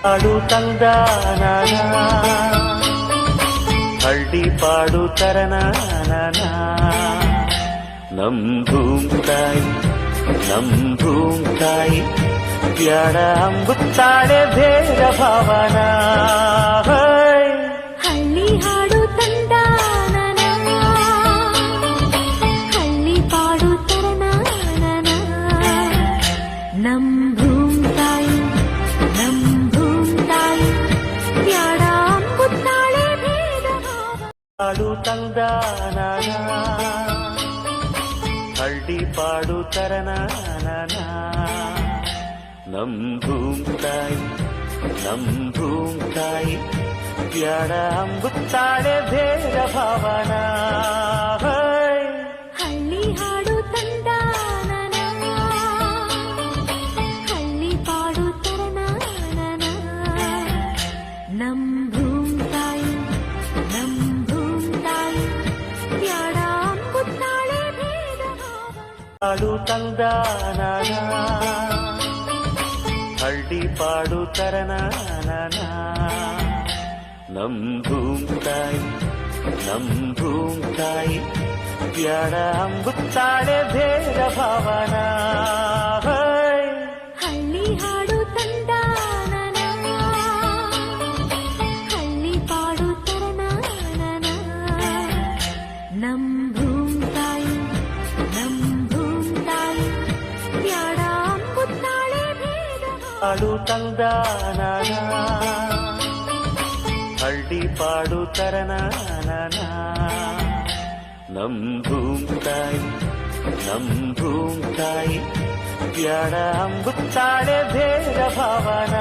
ಹಾಡು ತಂದಾನ ಹಳ್ಳಿ ಪಾಡು ತರನಾನ ನಮ್ ಭೂಮ್ತಾಯಿ ಬ್ಯಾಡ ಅಂಬುತ್ತಾಳೆ ಭೇದ ಭಾವನ ಹಳ್ಳಿ ಹಾಡು ತಂದಾನ ಹಳ್ಳಿ ಪಾಡು ತರನಾನ ನಮ್ ಭೂಮ್ತಾಯಿ ಬ್ಯಾಡ ಅಂಬುತ್ತಾಳೆ ಭೇದ ಭಾವ ಹಾಡು ತಂದಾನ ಹಳ್ಳಿ ಪಾಡು ತರನಾನ ನಮ್ ಭೂಮ್ತಾಯಿ ಬ್ಯಾಡ ಅಂಬುತ್ತಾಳೆ ಭೇದ ಭಾವನ ಹಳ್ಳಿ ಹಾಡು ತಂದಾನ ಹಳ್ಳಿ ಪಾಡು ತರನಾನ ನಮ್ ಭೂಮ್ತಾಯಿ ಬ್ಯಾಡ ಅಂಬುತ್ತಾಳೆ ಭೇದ ಭಾವ ಹಾಡು ತಂದಾನ ಹಳ್ಳಿ ಪಾಡು ತರನಾನ ನಮ್ ಭೂಮ್ತಾಯಿ ಬ್ಯಾಡ ಅಂಬುತ್ತಾಳೆ ಭೇದ ಭಾವನ ಹಳ್ಳಿ ಹಾಡು ತಂದಾನ ಹಳ್ಳಿ ಪಾಡು ತರನಾನ ನಮ್ ಭೂಮ್ತಾಯಿ ಬ್ಯಾಡ ಅಂಬುತ್ತಾಳೆ ಭೇದ ಭಾವ ಹಾಡು ತಂದಾನ ಹಳ್ಳಿ ಪಾಡು ತರನಾನ ನಮ್ ಭೂಮ್ತಾಯಿ ಬ್ಯಾಡ ಅಂಬುತ್ತಾಳೆ ಭೇದ ಭಾವನ